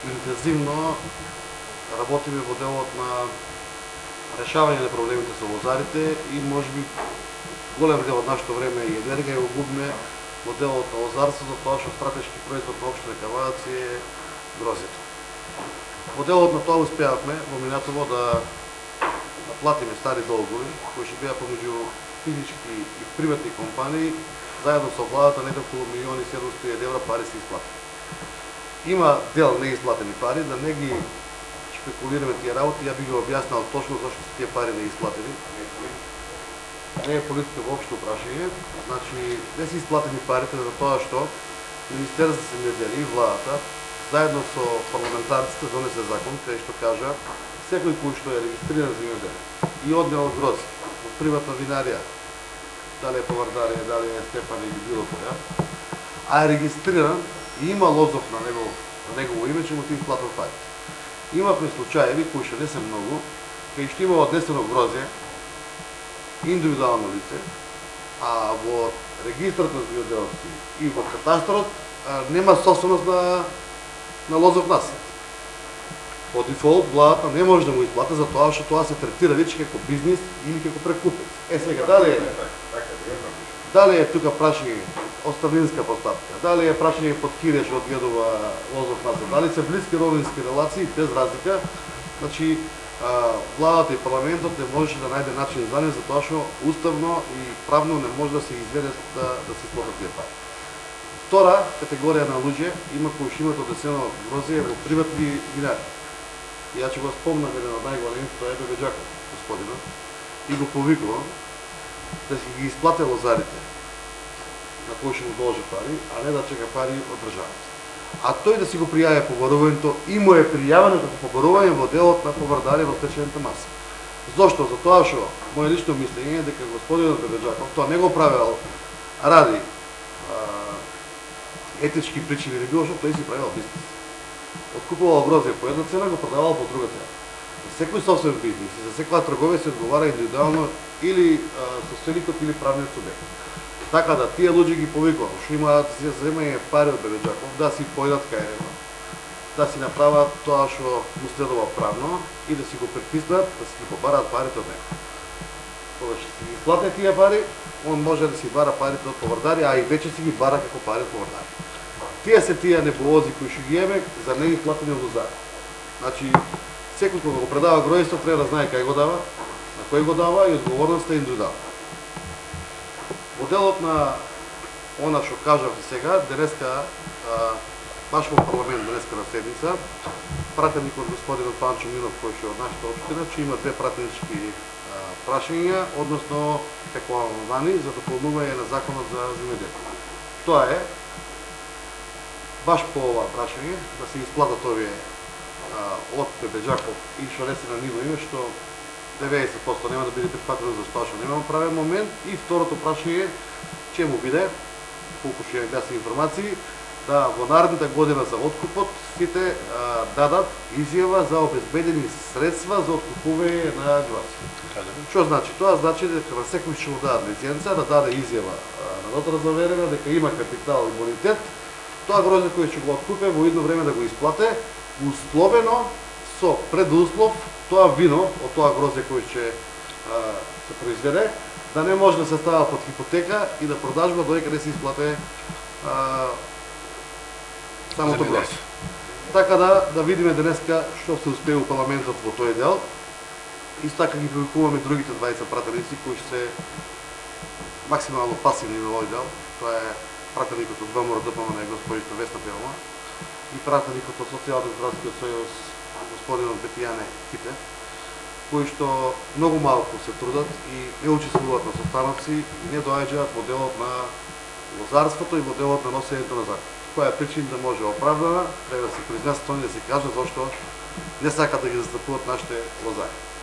Интензивно работиме во делот на решавање на проблемите со лозарите и можеби голем дел од нашето време и енергија го губиме во делот на лозарството, тоа што стратешки производ на општина Кавадарци е грозето. Во делот на тоа успеавме во минатово да платиме стари долгови кои што беа помеѓу физички и приватни компании, заедно со владата некако околу 1.700.000 евра пари се исплатени. Има дел неисплатени пари, да не ги шпекулираме тие работи, ја би ги објаснал точно зашто се тие пари неисплатени. Не е политика воопшто прашање, значи не се исплатени парите за тоа што Министерството за земјоделие и владата заедно со парламентарците донесе закон кај што кажа секој кој што е регистриран земјоделец и однел грози во приватна винарија, дали е Повардарија, дали е Стефан или било која, а е регистриран и има лозов на негово име, че му ти исплатил пари. Имавме случаеви кои што не се многу, кај што има однесено грозе, индивидуално лице, а во регистрот на земјоделци и во катастрот нема собственост на лозов насад. По дефолт владата не може да му исплати за тоа што тоа се третира веќе како бизнис или како прекупец. Сега дали е тука прашање оставинска поставка, дали е прашање под кире што одгледува лозов насад, дали се блиски роднински релации, без разлика, значи владата и парламентот не можеше да најде начин за не, затоа што уставно и правно не може да се изведе да се исплатат тие пари. Втора категорија на луѓе има кои што имаат однесено грозие во приватни винари. Ја ќе го спомнам еден од најголемите, тоа е Бебеџаков, господинот, и го повикувам да си ги исплате лозарите на кои што му должи пари, а не да чека пари од државата. А тој да си го пријави побарувањето и му е пријавено како побарување во делот на Повардарија во стечајната маса. Зошто? Затоа што моје лично мислење е дека господинот Бебеџаков тоа не го правел ради етички причини или било што, тој си правил бизнис. Откупувал грозие по една цена, го продавал по друга цена. За секој собствен бизнис и за секоја трговија се одговара индивидуално или собственикот или правниот субјект. Така да тие луѓе ги повикувам што имаат да земање пари од Бебеџаков, да си појдат кај него, да си направат тоа што му следува правно и да си го преписнат, да си ги побараат парите од него. Кога ќе си ги платят тие пари, он може да си бара парите од Повардарија, а и веќе си ги бара како пари од Повардарија. Тие се тие неболози кои што ги еме за не ги платени од лозари. Значи, секој кога го предава гројство треба да знае кај го дава, на кој го дава и одговорноста е индивидуална. Во делот на она што кажав сега, денеска, баш во парламент денеска на седница, пратеник од господинот Панчо Минов, кој што е од нашата општина, че има две пратенички прашања, односно како амандмани за дополнување на законот за земјоделие. Тоа е баш по ова прашање да се исплатат овие од Бебеџаков и што не се на ниво име, што 90% нема да биде прифатено за тоа што немаме правен момент. И второто прашање ќе му биде, колку што ја објасни информации, да во наредната година за откупот сите дадат изјава за обезбедени средства за откупување на грози. Што значи? Тоа значи дека на секој што му дадат лиценца да даде изјава на нотара заверена дека има капитал и бонитет, тоа грозе кој ќе го откупе во идно време да го исплате, условено со предуслов тоа вино од тоа грозе кој ќе се произведе да не може да се става под хипотека и да продажба додека не се исплате самото грозе. Така да видиме денеска што се успее у парламентот во тој дел. Исто така ги повикуваме другите 20 пратеници кои се максимално пасивни во овој дел. Тоа е пратеникот од ВМРО ДПМН на госпожица Весна Пелма и пратеникот од Социјално-демократскиот сојуз господинот Бетијане Ките, кои што многу малку се трудат и не учествуваат на состаноци и не доаѓаат во делот на лозарството и во делот на носењето на закон. Која е причина да може оправдана, треба да се признесат, да се кажа зашто не сакат да ги застапуваат нашите лозари.